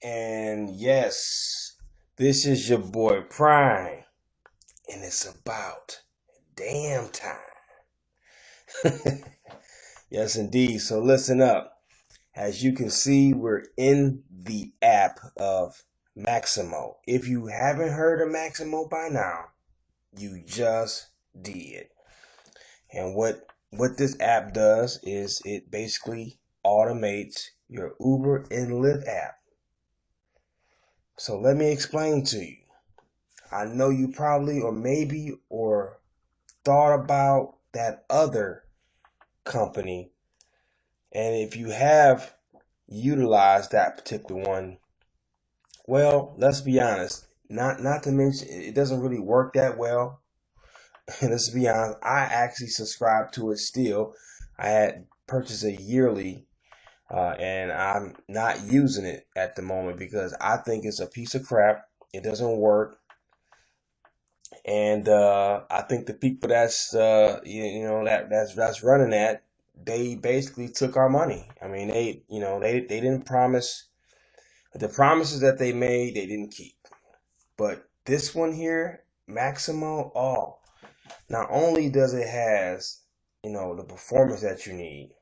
And yes, this is your boy Prime, and it's about damn time. Yes, indeed. So listen up. As you can see, we're in the app of Maximo. If you haven't heard of Maximo by now, you just did. And what this app does is it basically automates your Uber and Lyft app. So let me explain to you. I know you probably or maybe or thought about that other company, and if you have utilized that particular one, well, let's be honest, not to mention it doesn't really work that well. And let's be honest, I actually subscribe to it still. I had purchased a yearly, and I'm not using it at the moment because I think it's a piece of crap. It doesn't work. And I think the people that's that's running that, they basically took our money. I mean, they didn't promise the promises that they made, they didn't keep. But this one here, Maximo, oh, not only does it has the performance that you need,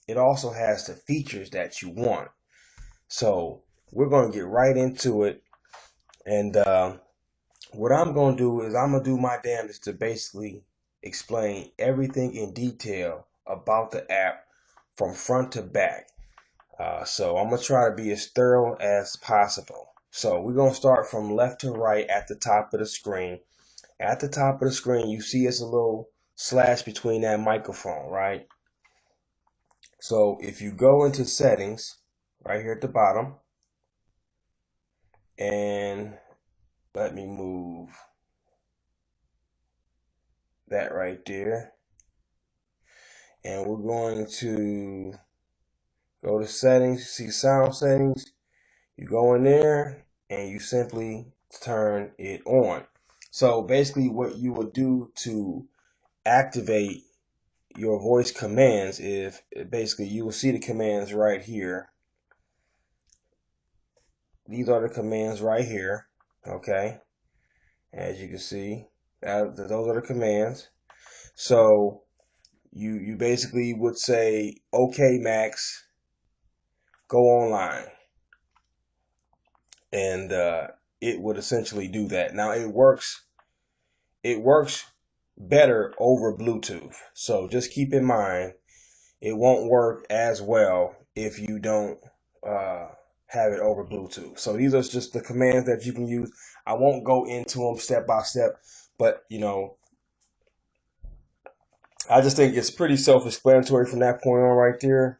it also has the features that you want. So we're gonna get right into it, and what I'm going to do is I'm going to do my damnedest to basically explain everything in detail about the app from front to back. So I'm going to try to be as thorough as possible. So we're going to start from left to right at the top of the screen. At the top of the screen, you see it's a little slash between that microphone, right? So if you go into settings right here at the bottom, and let me move that right there. And we're going to go to settings, see sound settings. You go in there and you simply turn it on. So basically what you will do to activate your voice commands is basically you will see the commands right here. These are the commands right here. Okay. As you can see, those are the commands. So you basically would say, okay, Max, go online. And it would essentially do that. Now it works better over Bluetooth. So just keep in mind it won't work as well if you don't uh, have it over Bluetooth. So these are just the commands that you can use. I won't go into them step by step, but I just think it's pretty self-explanatory from that point on right there.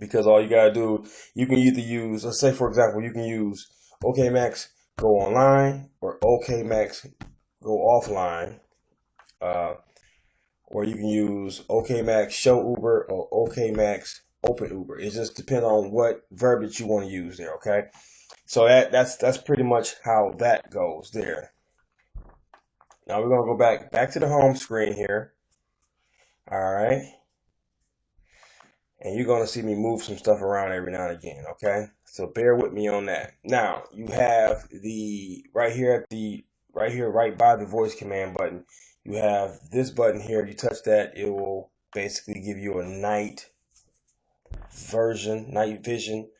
Because all you gotta do, you can either use, let's say for example, you can use OK Max go online or OK Max go offline, uh, or you can use OK Max show Uber or OK Max open Uber. It just depends on what verbiage you want to use there. Okay, so that's pretty much how that goes there. Now we're gonna go back to the home screen here. All right. And you're going to see me move some stuff around every now and again, okay? So bear with me on that. Now, you have the right by the voice command button, you have this button here. You touch that, it will basically give you a night vision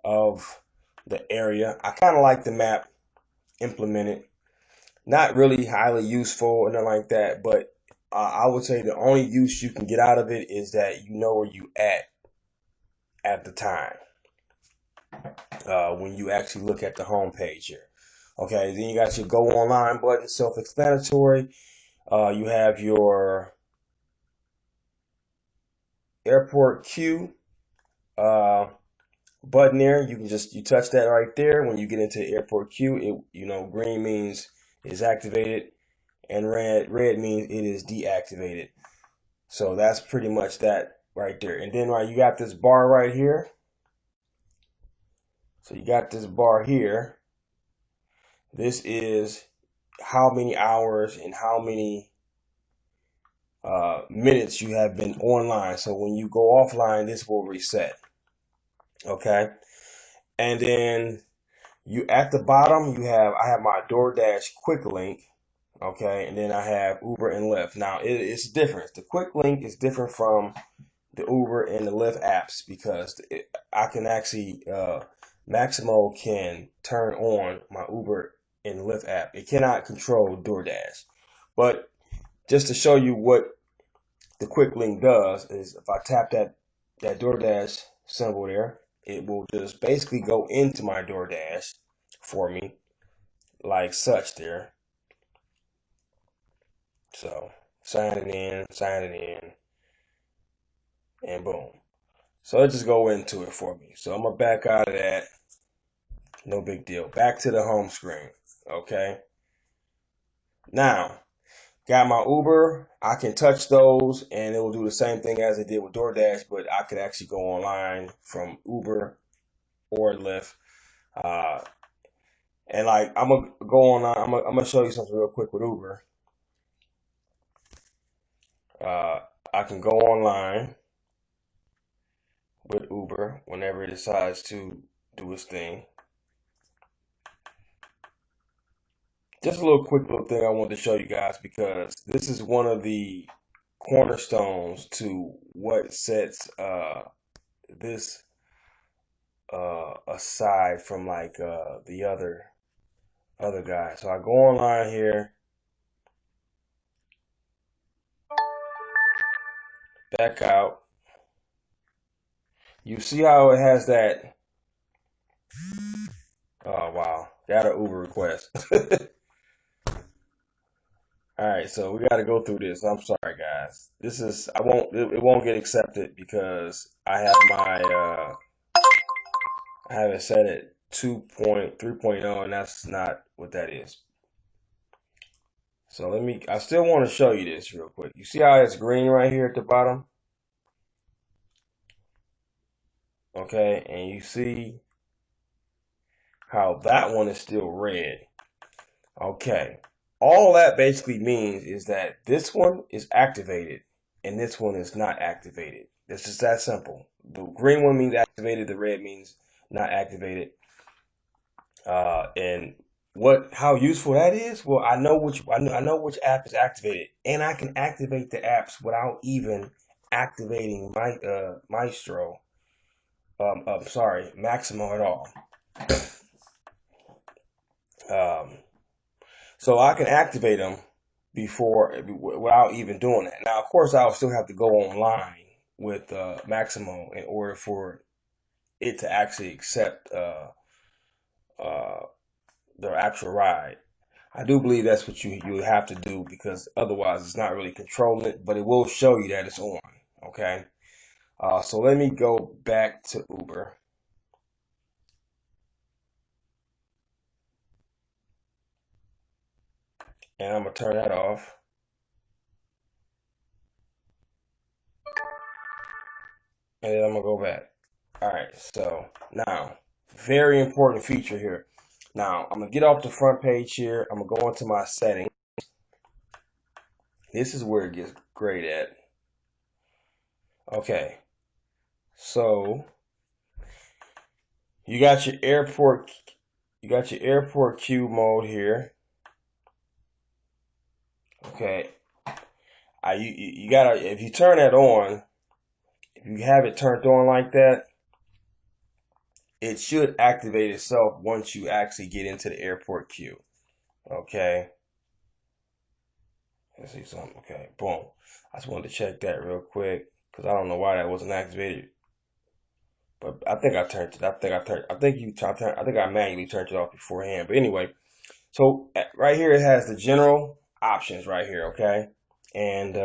of the area. I kind of like the map implemented. Not really highly useful or nothing like that, but I would say the only use you can get out of it is that you know where you at the time when you actually look at the home page here. Okay, then you got your go online button, self-explanatory. You have your airport queue uh, button there. You can you touch that right there. When you get into the airport queue, green means it's activated, and red means it is deactivated. So that's pretty much that right there. And then you got this bar right here. So you got this bar here. This is how many hours and how many minutes you have been online. So when you go offline, this will reset. Okay. And then you at the bottom, I have my DoorDash quick link. Okay, and then I have Uber and Lyft. Now it's different. The quick link is different from the Uber and the Lyft apps because I can actually Maximo can turn on my Uber and Lyft app. It cannot control DoorDash. But just to show you what the quick link does is if I tap that DoorDash symbol there, it will just basically go into my DoorDash for me like such there. So sign it in, and boom. So let's just go into it for me. So I'm gonna back out of that. No big deal. Back to the home screen. Okay. Now, got my Uber. I can touch those and it will do the same thing as it did with DoorDash, but I could actually go online from Uber or Lyft. Uh, and like I'm gonna go online. I'm gonna show you something real quick with Uber. Uh, I can go online with Uber whenever it decides to do its thing. Just a little quick little thing I wanted to show you guys because this is one of the cornerstones to what sets this aside from like the other guys. So I go online here, back out. You see how it has that? Oh wow, got an Uber request. All right, so we got to go through this. I'm sorry, guys. This is I won't it won't get accepted because I have it set at 2.3.0 and that's not what that is. So I still want to show you this real quick. You see how it's green right here at the bottom? Okay, and you see how that one is still red. Okay, all that basically means is that this one is activated and this one is not activated. It's just that simple. The green one means activated, the red means not activated. And how useful that is? Well, I know which app is activated, and I can activate the apps without even activating my Maestro. I'm sorry, Maximo at all. Um, so I can activate them before without even doing that. Now, of course, I'll still have to go online with Maximo in order for it to actually accept uh, the actual ride. I do believe that's what you have to do because otherwise it's not really controlling it, but it will show you that it's on. Okay. So let me go back to Uber. And I'm gonna turn that off. And then I'm gonna go back. Alright, so now very important feature here. Now I'm gonna get off the front page here. I'm gonna go into my settings. This is where it gets great at. Okay, so you got your airport queue mode here. Okay, you gotta if you turn that on, if you have it turned on like that, it should activate itself once you actually get into the airport queue. Okay, let's see something. Okay, boom. I just wanted to check that real quick because I don't know why that wasn't activated. But I think I turned it. I think I manually turned it off beforehand. But anyway, so right here it has the general options right here. Okay, and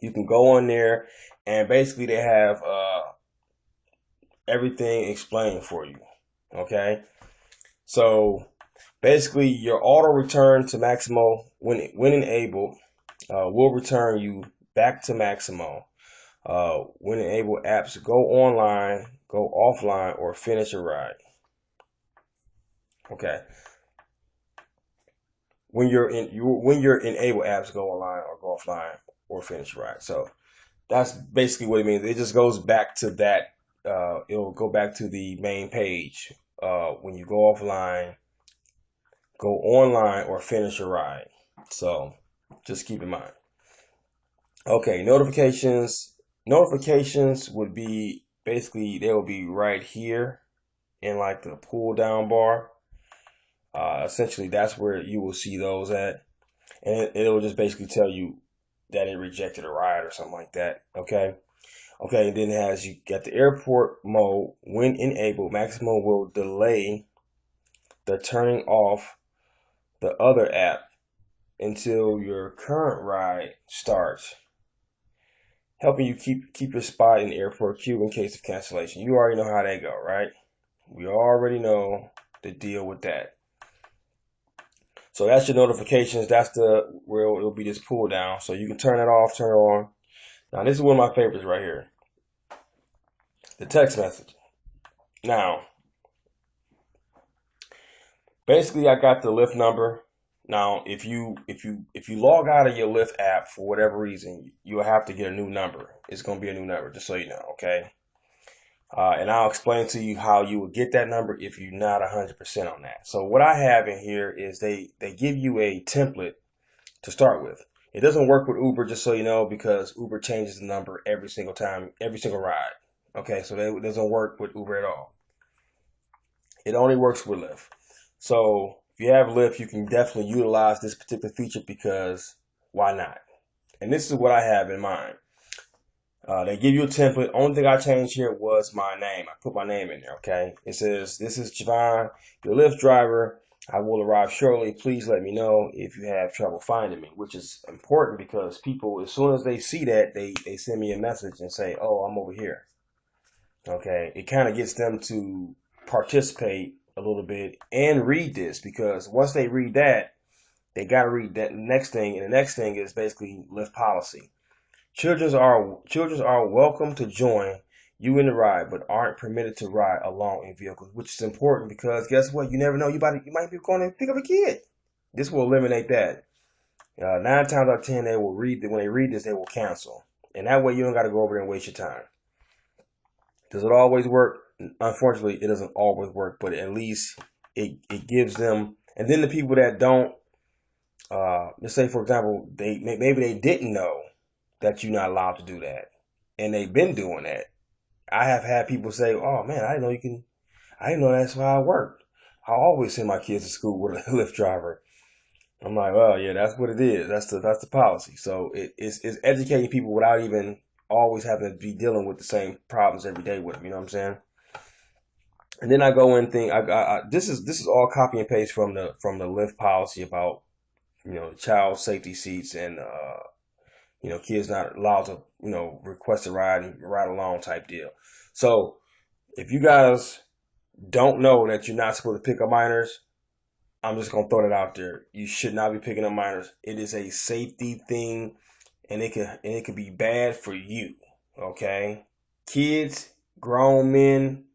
you can go on there, and basically they have everything explained for you. Okay, so basically your auto return to Maximo when enabled will return you back to Maximo. When enabled, apps go online, go offline, or finish a ride. Okay, when you're enabled, apps go online or go offline or finish a ride. So that's basically what it means. It just goes back to that it'll go back to the main page. When you go offline, go online or finish your ride. So just keep in mind. Okay, notifications. Notifications would be basically they will be right here in like the pull down bar. Essentially, that's where you will see those at, and it'll just basically tell you that it rejected a ride or something like that. Okay. Okay, and then it has you got the airport mode. When enabled, Maximo will delay the turning off the other app until your current ride starts, helping you keep your spot in the airport queue in case of cancellation. You already know how they go, right? We already know the deal with that. So that's your notifications. That's the where it'll be this pull down. So you can turn it off, turn it on. Now this is one of my favorites right here. The text message. Now, basically I got the Lyft number. Now, if you log out of your Lyft app for whatever reason, you'll have to get a new number. It's gonna be a new number, just so you know, okay? And I'll explain to you how you would get that number if you're not 100% on that. So what I have in here is they give you a template to start with. It doesn't work with Uber, just so you know, because Uber changes the number every single time, every single ride. Okay, so it doesn't work with Uber at all. It only works with Lyft. So if you have Lyft, you can definitely utilize this particular feature because why not? And this is what I have in mind. They give you a template. Only thing I changed here was my name. I put my name in there, okay? It says, "This is Javon, your Lyft driver. I will arrive shortly. Please let me know if you have trouble finding me," which is important because people, as soon as they see that, they send me a message and say, "Oh, I'm over here." Okay? It kind of gets them to participate a little bit and read this because once they read that, they got to read that next thing. And the next thing is basically Lyft policy. Children are welcome to join you in the ride, but aren't permitted to ride alone in vehicles, which is important because guess what? You never know. You might be going to pick up a kid. This will eliminate that. 9 times out of 10, they will read when they read this, they will cancel, and that way you don't got to go over there and waste your time. Does it always work? Unfortunately, it doesn't always work, but at least it gives them. And then the people that don't, let's say for example, maybe they didn't know that you're not allowed to do that, and they've been doing that. I have had people say, "Oh man, I didn't know you can. I didn't know that's how I worked. I always send my kids to school with a Lyft driver." I'm like, "Oh yeah, that's what it is. That's the policy." So it's educating people without even always having to be dealing with the same problems every day with them. You know what I'm saying? And then I go in think this is all copy and paste from the Lyft policy about child safety seats and kids not allowed to, request a ride and ride along type deal. So if you guys don't know that you're not supposed to pick up minors, I'm just gonna throw that out there. You should not be picking up minors. It is a safety thing, and it could be bad for you. Okay, kids, grown men,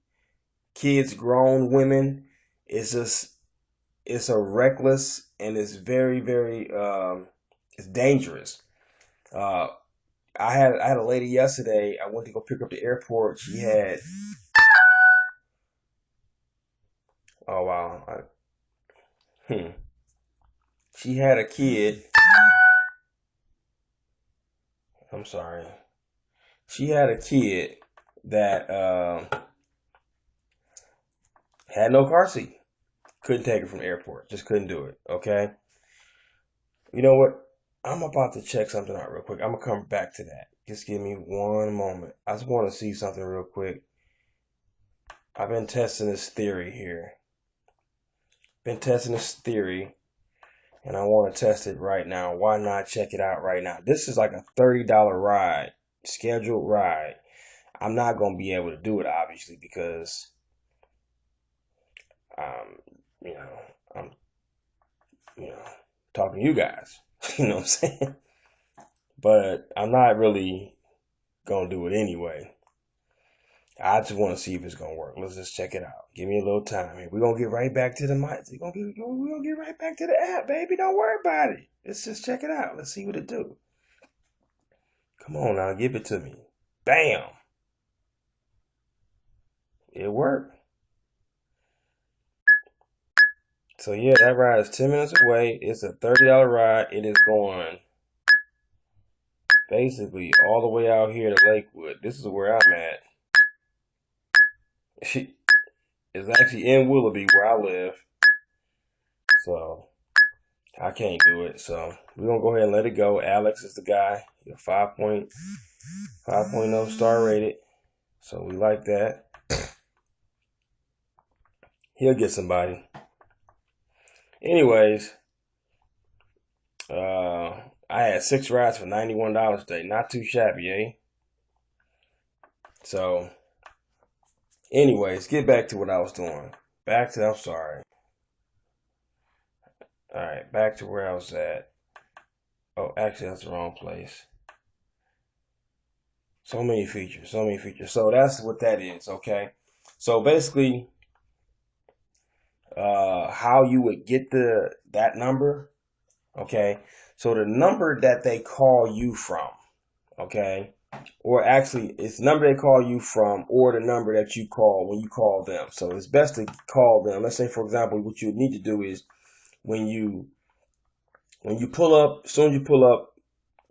kids, grown women. It's just it's a reckless and it's very very it's dangerous. Uh, I had a lady yesterday. I went to go pick up the airport. She had oh wow, she had a kid. I'm sorry. She had a kid that had no car seat. Couldn't take her from the airport. Just couldn't do it. Okay. You know what? I'm about to check something out real quick. I'm gonna come back to that. Just give me one moment. I just want to see something real quick. I've been testing this theory here. Been testing this theory and I want to test it right now. Why not check it out right now? This is like a $30 ride, scheduled ride. I'm not going to be able to do it, obviously, because, um, you know, I'm, you know, talking to you guys. You know what I'm saying? But I'm not really going to do it anyway. I just want to see if it's going to work. Let's just check it out. Give me a little time here. We're going to get right back to the mic. We're gonna get right back to the app, baby. Don't worry about it. Let's just check it out. Let's see what it do. Come on now, give it to me. Bam. it worked. So yeah, that ride is 10 minutes away. It's a $30 ride. It is going basically all the way out here to Lakewood. This is where I'm at. It's actually in Willoughby where I live. So I can't do it. So we're gonna go ahead and let it go. Alex is the guy. 5.0 star rated. So we like that. He'll get somebody. Anyways, I had 6 rides for $91 today. Not too shabby, eh? So, anyways, get back to what I was doing. I'm sorry. All right, back to where I was at. Oh, actually, that's the wrong place. So many features, so many features. So that's what that is, okay? So basically, how you would get that number, okay? So the number that they call you from, okay? Or actually, it's the number they call you from or the number that you call when you call them. So it's best to call them. Let's say, for example, what you need to do is when you pull up, as soon as you pull up,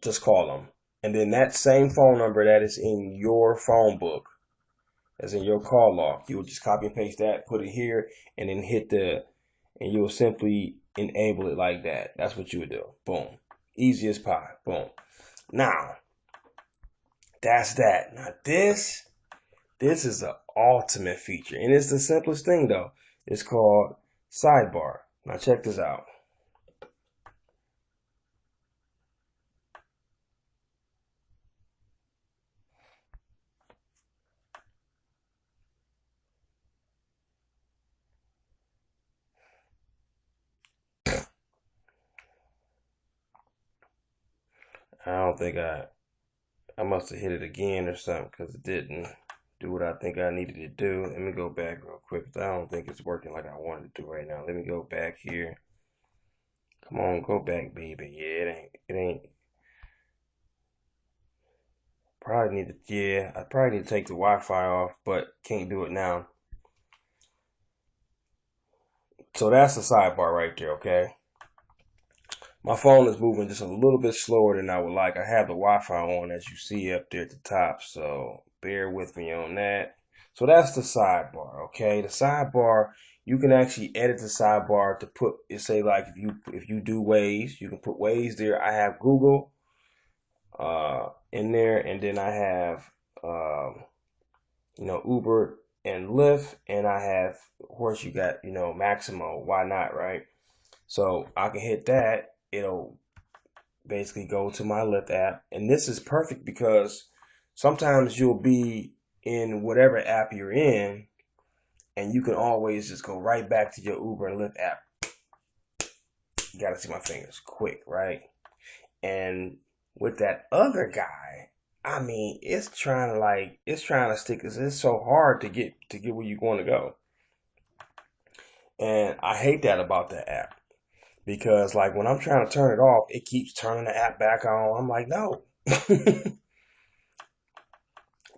just call them. And then that same phone number that is in your phone book, as in your call log, you will just copy and paste that, put it here, and then and you will simply enable it like that. That's what you would do. Boom. Easy as pie. Boom. Now, that's that. Now this is the ultimate feature, and it's the simplest thing though. It's called Sidebar. Now check this out. I don't think I must have hit it again or something because it didn't do what I think I needed to do. Let me go back real quick. I don't think it's working like I wanted to do right now. Let me go back here. Come on, go back, baby. Yeah, it ain't. Probably need to, yeah, I probably need to take the Wi-Fi off, but can't do it now. So that's the sidebar right there, okay? My phone is moving just a little bit slower than I would like. I have the Wi-Fi on, as you see up there at the top, so bear with me on that. So that's the sidebar, okay? The sidebar, you can actually edit the sidebar to put it, say like if you do Waze, you can put Waze there. I have Google in there, and then I have Uber and Lyft, and I have, of course, you got Maximo. Why not, right? So I can hit that. It'll basically go to my Lyft app. And this is perfect because sometimes you'll be in whatever app you're in, and you can always just go right back to your Uber and Lyft app. You gotta see my fingers quick, right? And with that other guy, I mean, it's trying to stick. It's so hard to get where you want to go, and I hate that about the app because like when I'm trying to turn it off, it keeps turning the app back on. I'm like, no.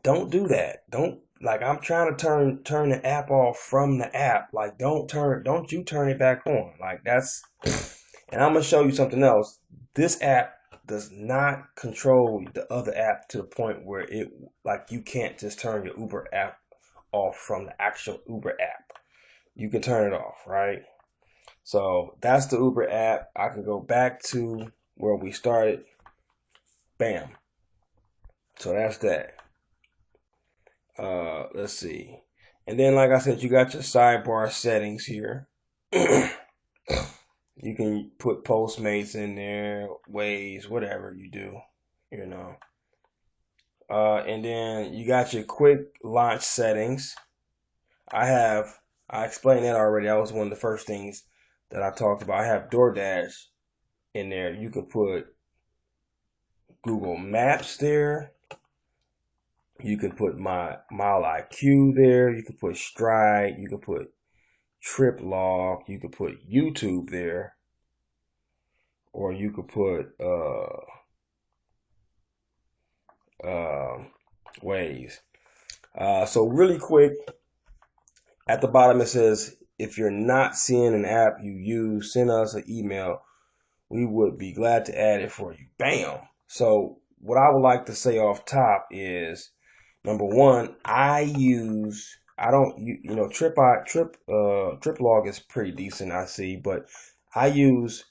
Don't do that. Don't like I'm trying to turn the app off from the app. Like don't you turn it back on. Like that's and I'm gonna show you something else. This app does not control the other app to the point where it like you can't just turn your Uber app off from the actual Uber app. You can turn it off, right? So that's the Uber app. I can go back to where we started. Bam. So that's that. Let's see. And then, like I said, you got your sidebar settings here. You can put Postmates in there, Waze, whatever you do, you know. And then you got your quick launch settings. I explained that already. That was one of the first things that I talked about. I have DoorDash in there. You can put Google Maps there. You can put my Mile IQ there. You can put Stride. You can put Trip Log. You could put YouTube there, or you could put uh, Waze. So really quick, At the bottom it says, if you're not seeing an app you use, send us an email. We would be glad to add it for you. Bam. So what I would like to say off top is, number one, I don't you know Trip Log is pretty decent, I see, but I use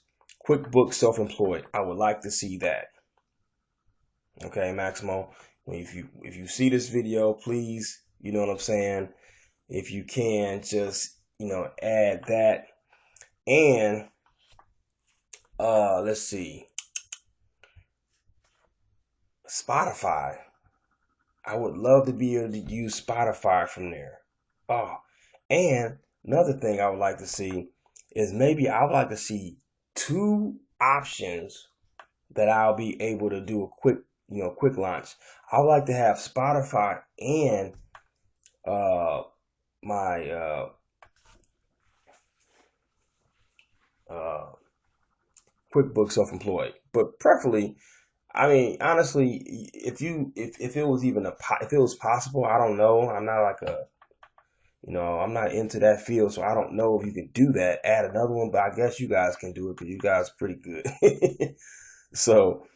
QuickBooks Self-Employed. I would like to see that. Okay, Maximo. If you see this video, please, you know what I'm saying. If you can, just add that. And let's see, Spotify. I would love to be able to use Spotify from there. Oh, and another thing I would like to see is, maybe I would like to see two options that I'll be able to do a quick launch. I would like to have Spotify and my uh, QuickBooks Self-Employed, but preferably, I mean, honestly, if it was even if it was possible, I don't know. I'm not like I'm not into that field, so I don't know if you can do that. Add another one, but I guess you guys can do it because you guys are pretty good. So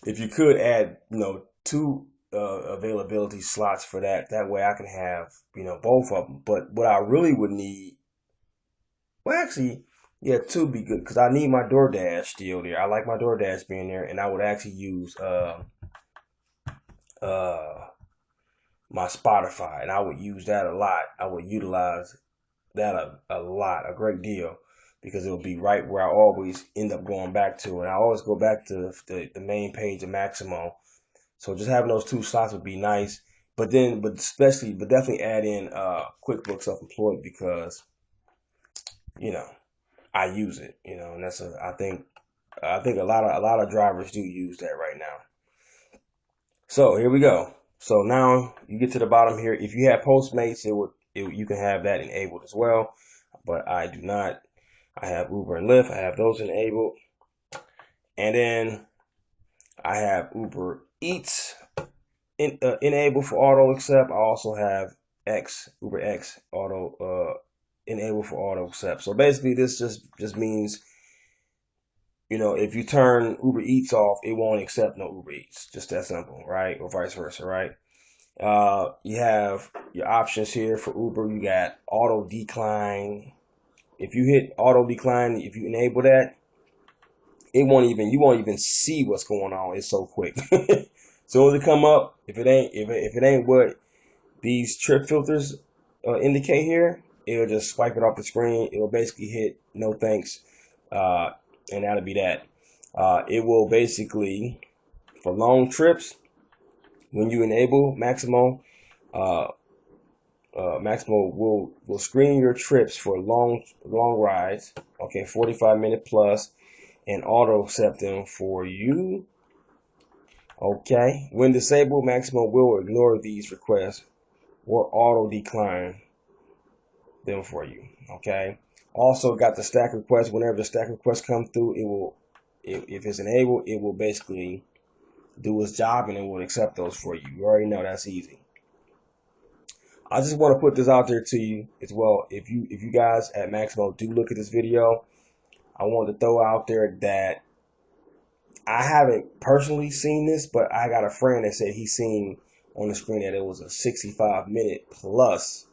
if you could add, two availability slots for that, that way I can have, both of them. But what I really would need, well, actually, yeah, two would be good because I need my DoorDash still there. I like my DoorDash being there, and I would actually use uh my Spotify, and I would use that a lot. I would utilize that a lot, a great deal, because it'll be right where I always end up going back to. And I always go back to the main page of Maximo. So just having those two slots would be nice. But definitely add in QuickBooks Self-Employed because, you know, I use it, and I think a lot of drivers do use that right now. So here we go. So now you get to the bottom here. If you have Postmates, you can have that enabled as well. But I do not. I have Uber and Lyft. I have those enabled. And then I have Uber Eats enabled for auto accept. I also have Uber X auto enabled for auto accept. So basically, this just means, if you turn Uber Eats off, it won't accept no Uber Eats. Just that simple, right? Or vice versa, right? You have your options here for Uber. You got auto decline. If you hit auto decline, if you enable that, you won't even see what's going on. It's so quick. So as it come up, if it ain't what these trip filters indicate here, it'll just swipe it off the screen. It'll basically hit no thanks, uh, and that'll be that. It will basically, for long trips, when you enable Maximo, uh, Maximo will screen your trips for long rides. Okay, 45-minute plus, and auto accept them for you. Okay, when disabled, Maximo will ignore these requests or auto decline them for you. Okay. Also got the stack request. Whenever the stack request come through, if it's enabled, it will basically do its job and it will accept those for you. You already know that's easy. I just want to put this out there to you as well. If you guys at Maximo do look at this video, I want to throw out there that I haven't personally seen this, but I got a friend that said he seen on the screen that it was a 65-minute plus.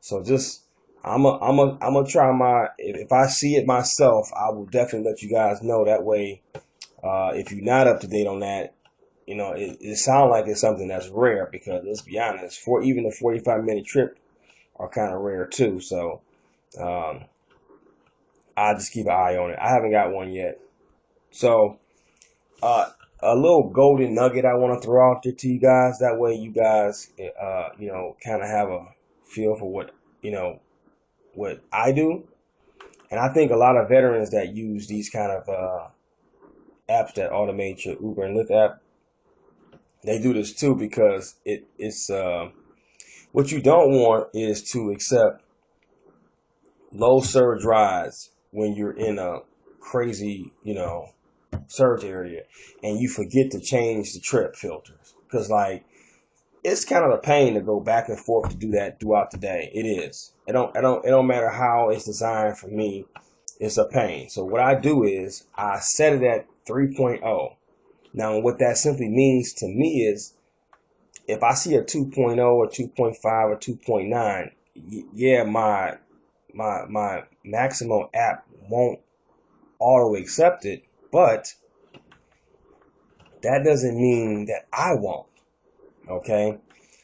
So just I'm gonna try my, if I see it myself, I will definitely let you guys know. That way, if you're not up to date on that, it sounds like it's something that's rare, because let's be honest, for even a 45-minute trip are kind of rare too. So um, I'll just keep an eye on it. I haven't got one yet. So uh, a little golden nugget I want to throw out there to you guys. That way you guys, kind of have a feel for what I do. And I think a lot of veterans that use these kind of apps that automate your Uber and Lyft app, they do this too, because it's what you don't want is to accept low surge rides when you're in a crazy, surge area, and you forget to change the trip filters. Because, like, it's kind of a pain to go back and forth to do that throughout the day. It is. It don't matter how it's designed for me. It's a pain. So what I do is I set it at 3.0. Now, what that simply means to me is if I see a 2.0 or 2.5 or 2.9, yeah, my Maximo app won't auto accept it, but that doesn't mean that I won't. Okay,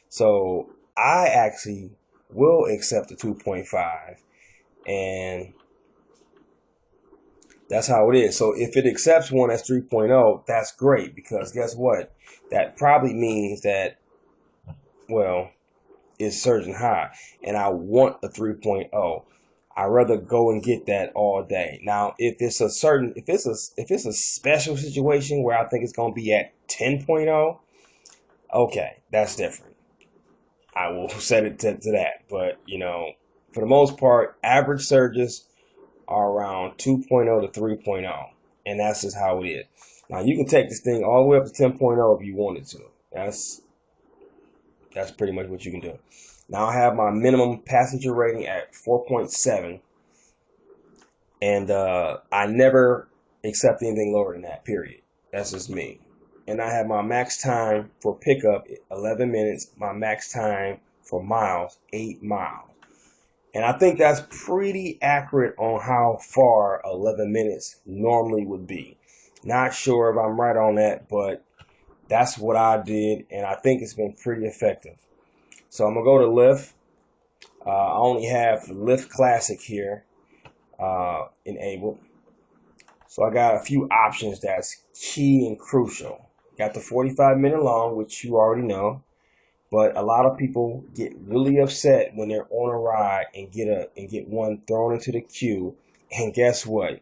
so I actually will accept the 2.5, and that's how it is. So if it accepts one that's 3.0, that's great, because guess what? That probably means that, well, it's surging high, and I want a 3.0. I'd rather go and get that all day. Now, if it's a special situation where I think it's going to be at 10.0, okay, that's different. I will set it to that. But, for the most part, average surges are around 2.0 to 3.0. And that's just how it is. Now, you can take this thing all the way up to 10.0 if you wanted to. That's pretty much what you can do. Now, I have my minimum passenger rating at 4.7. And I never accept anything lower than that, period. That's just me. And I have my max time for pickup 11 minutes, my max time for miles 8 miles. And I think that's pretty accurate on how far 11 minutes normally would be. Not sure if I'm right on that, but that's what I did, and I think it's been pretty effective. So I'm going to go to Lyft. I only have Lyft Classic here enabled. So I got a few options that's key and crucial. Got the 45-minute long, which you already know. But a lot of people get really upset when they're on a ride and get one thrown into the queue. And guess what?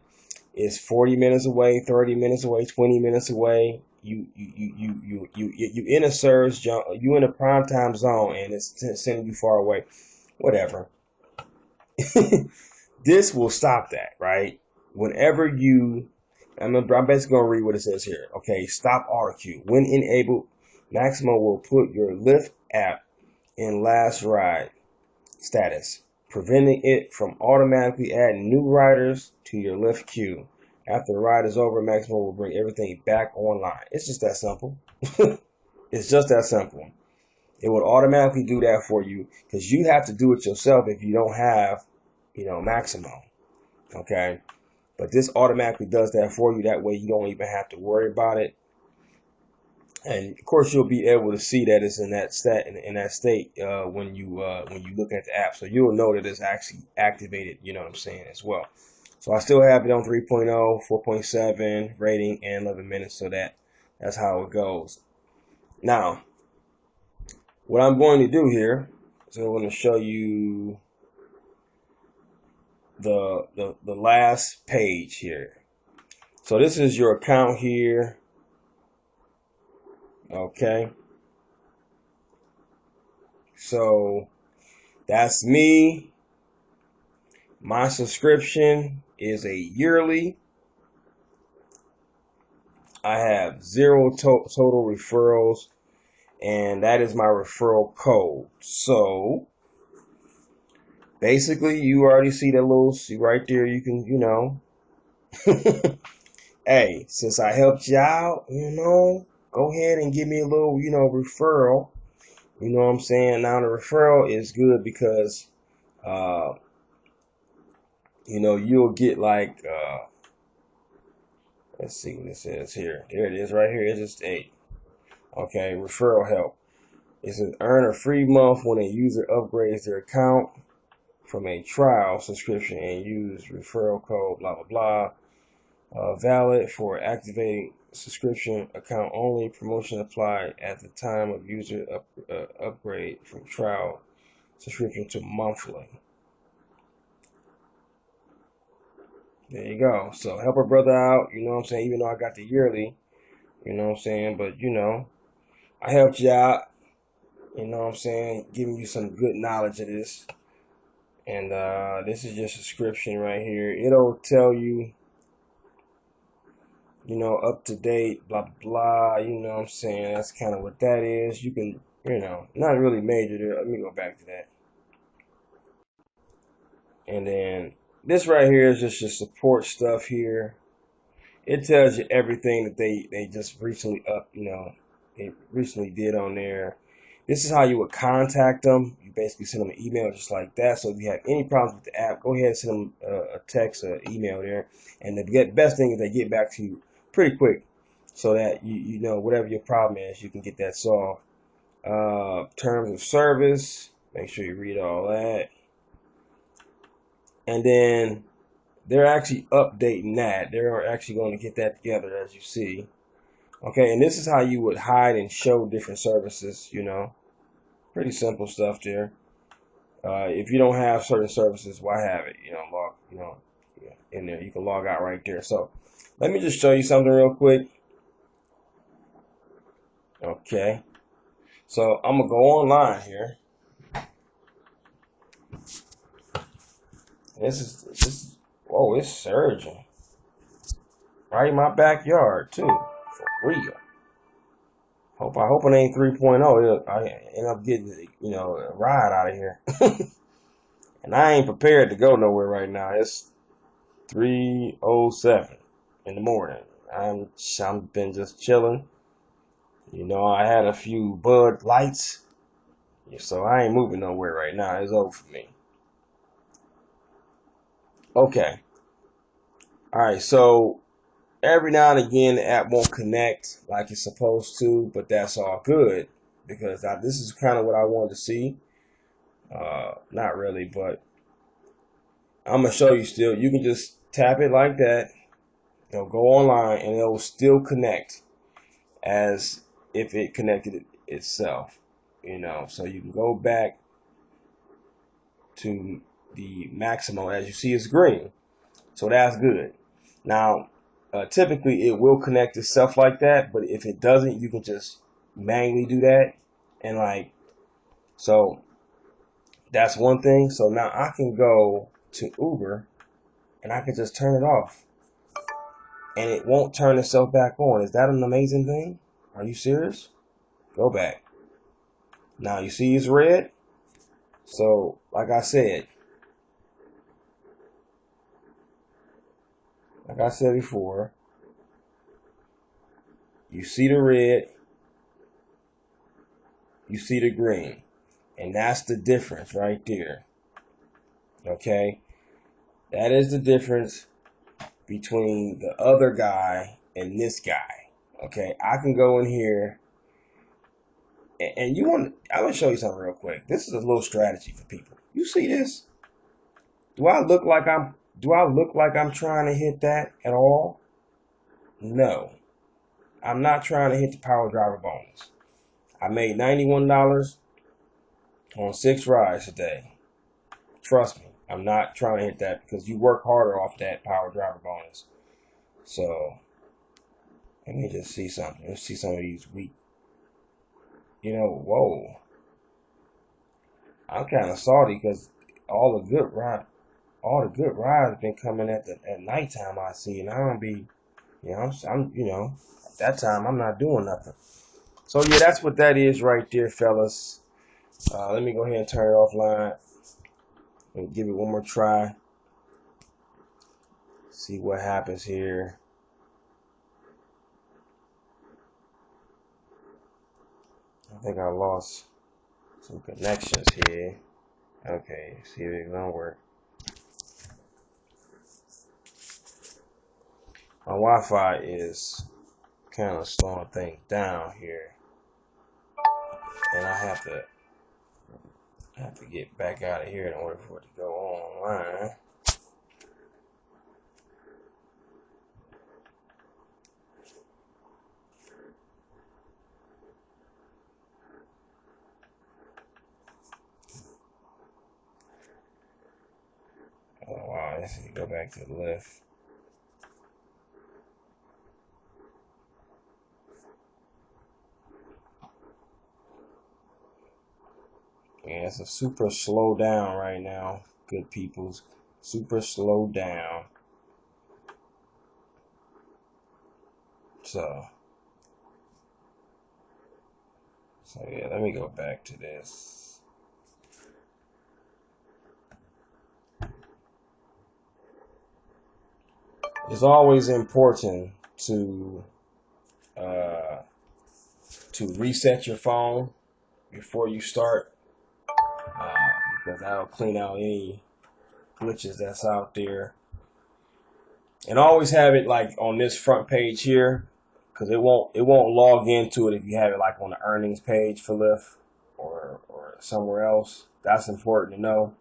It's 40 minutes away, 30 minutes away, 20 minutes away. You in a surge, you in a prime time zone, and it's sending you far away. Whatever. This will stop that, right? Whenever I'm basically gonna read what it says here. Okay, stop auto queue. When enabled, Maximo will put your Lyft app in last ride status, preventing it from automatically adding new riders to your Lyft queue. After the ride is over, Maximo will bring everything back online. It's just that simple. It's just that simple. It will automatically do that for you, because you have to do it yourself if you don't have, Maximo. Okay? But this automatically does that for you. That way you don't even have to worry about it. And of course, you'll be able to see that it's in that state when you look at the app. So you'll know that it's actually activated. You know what I'm saying, as well. So I still have it on 3.0, 4.7 rating, and 11 minutes. So that's how it goes. Now, what I'm going to do here is I'm going to show you the last page here. So this is your account here. Okay. So that's me. My subscription is a yearly. I have 0 total referrals, and that is my referral code. So basically, you already see that little, see right there. You can, hey, since I helped you out, go ahead and give me a little, referral. You know what I'm saying? Now the referral is good because, you'll get like, let's see what it says here. There it is right here. It's just okay, referral help. It says earn a free month when a user upgrades their account from a trial subscription and use referral code blah blah blah. Valid for activating subscription account only. Promotion applied at the time of user upgrade from trial subscription to monthly. There you go. So help a brother out, you know what I'm saying? Even though I got the yearly, you know what I'm saying? But, I helped you out, you know what I'm saying? Giving you some good knowledge of this. And this is your subscription right here. It'll tell you, up to date, blah, blah, blah. You know what I'm saying? That's kind of what that is. You can Not really major there. Let me go back to that. And then this right here is just your support stuff here. It tells you everything that they just recently they recently did on there. This is how you would contact them. You basically send them an email just like that. So if you have any problems with the app, go ahead and send them a text or email there. And the best thing is they get back to you pretty quick, so that you know whatever your problem is, you can get that solved. Terms of service. Make sure you read all that. And then they're actually updating that. They're actually going to get that together, as you see. Okay, and this is how you would hide and show different services, Pretty simple stuff there. If you don't have certain services, why have it? Log, in there. You can log out right there. So let me just show you something real quick. Okay. So I'm gonna go online here. This is whoa, it's surging. Right in my backyard too. For real. I hope it ain't 3.0. I end up getting, a ride out of here. And I ain't prepared to go nowhere right now. It's 3:07 in the morning. I'm been just chilling. I had a few Bud Lights, so I ain't moving nowhere right now. It's over for me. Okay. All right. So every now and again, the app won't connect like it's supposed to, but that's all good because this is kind of what I wanted to see. Not really, but I'm gonna show you still. You can just tap it like that. Go online and it will still connect as if it connected itself. So you can go back to the Maximo. As you see, it's green, so that's good. Now, typically it will connect itself like that, but if it doesn't, you can just manually do that, and so that's one thing. So now I can go to Uber and I can just turn it off, and it won't turn itself back on. Is that an amazing thing? Are you serious? Go back. Now you see it's red. So like I said before, you see the red, you see the green, and that's the difference right there. Okay, that is the difference between the other guy and this guy. Okay, I can go in here and I'm gonna show you something real quick. This is a little strategy for people. You see this? Do I look like I'm trying to hit that at all? No. I'm not trying to hit the power driver bonus. I made $91 on 6 rides today. Trust me, I'm not trying to hit that because you work harder off that power driver bonus. So let me just see something. Let's see some of these weak. Whoa. I'm kind of salty because all the good rides have been coming at nighttime. I see, and I don't be, at that time I'm not doing nothing. So yeah, that's what that is right there, fellas. Let me go ahead and turn it offline and give it one more try. See what happens here. I think I lost some connections here. Okay, see if it's gonna work. My Wi-Fi is kind of slowing things down here, and I have to get back out of here in order for it to go online. Oh wow, let's see, go back to the Lyft. Yeah, it's a super slow down right now. Good peoples, super slow down. So So yeah, let me go back to this. It's always important uh, to reset your phone before you start, uh, because that'll clean out any glitches that's out there. And always have it like on this front page here, because it won't log into it if you have it like on the earnings page for Lyft or somewhere else. That's important to know.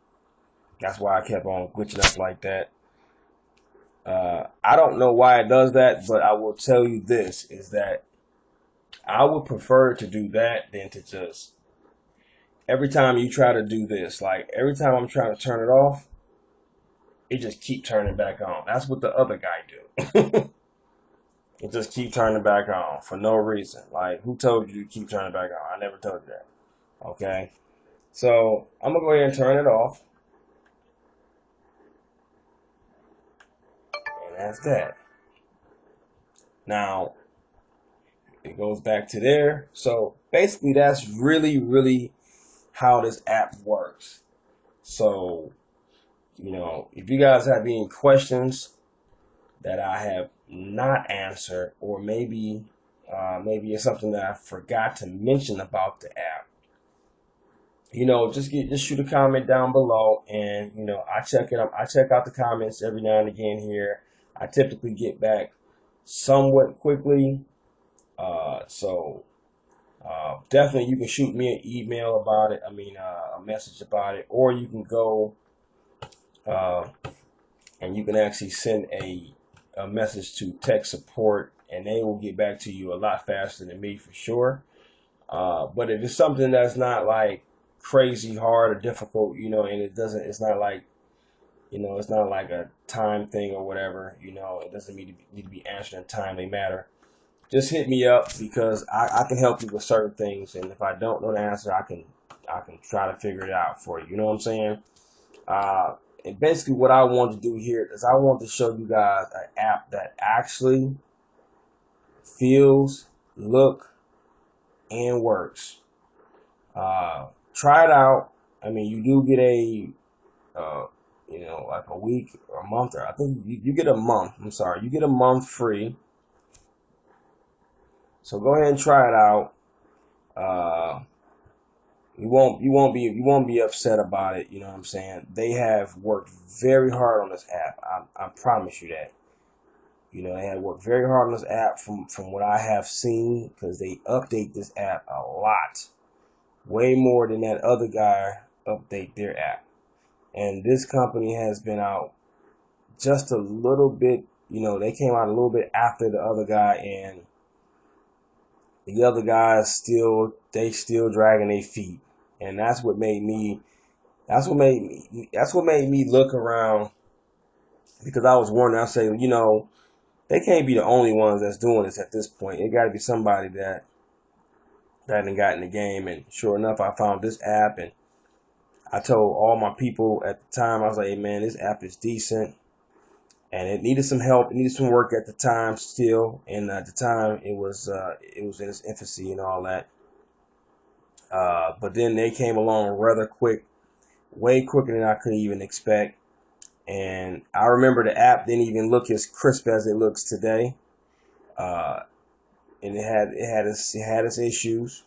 That's why I kept on glitching up like that. I don't know why it does that, but I will tell you this is that I would prefer to do that than to just every time you try to do this, like every time I'm trying to turn it off, it just keep turning back on. That's what the other guy do. It just keep turning back on for no reason. Like, who told you to keep turning back on? I never told you that. Okay? So, I'm going to go ahead and turn it off. And that's that. Now, it goes back to there. So, basically, that's really, really how this app works. So, if you guys have any questions that I have not answered, or maybe it's something that I forgot to mention about the app, just shoot a comment down below, and I check it up. I check out the comments every now and again here. I typically get back somewhat quickly, so definitely you can shoot me an email about it. A message about it, or you can go uh, and you can actually send a message to tech support, and they will get back to you a lot faster than me for sure. But if it's something that's not like crazy hard or difficult, and it's not like, it's not like a time thing or whatever, it doesn't need to be answered in a timely manner. Just hit me up, because I can help you with certain things, and if I don't know the answer, I can try to figure it out for you. You know what I'm saying? And basically what I want to do here is I want to show you guys an app that actually feels, look, and works. Try it out. You do get like a week or a month, or I think you get a month. I'm sorry, you get a month free. So go ahead and try it out. Uh, you won't be upset about it. You know what I'm saying? They have worked very hard on this app. I promise you that. They have worked very hard on this app from what I have seen, because they update this app a lot, way more than that other guy update their app. And this company has been out just a little bit. They came out a little bit after the other guy, and the other guys still dragging their feet. And that's what made me look around, because I was wondering. I say, they can't be the only ones that's doing this at this point. It got to be somebody that hadn't got in the game. And sure enough, I found this app, and I told all my people at the time, I was like, hey man, this app is decent. And it needed some help. It needed some work at the time still. And at the time, it was in its infancy and all that. But then they came along rather quick, way quicker than I could even expect. And I remember the app didn't even look as crisp as it looks today. Uh, and it had its issues.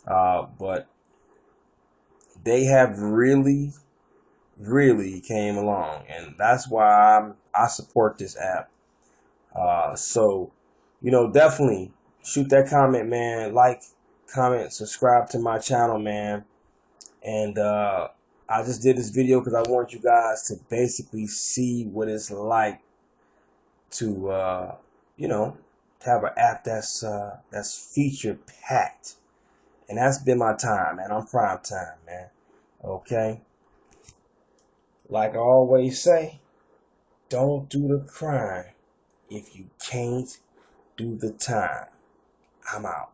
But they have really, really came along, and that's why I support this app. So, definitely shoot that comment, man. Like, comment, subscribe to my channel, man. And I just did this video because I want you guys to basically see what it's like to, to have an app that's feature packed. And that's been my time, man. I'm prime time, man. Okay? Like I always say, don't do the crime if you can't do the time. I'm out.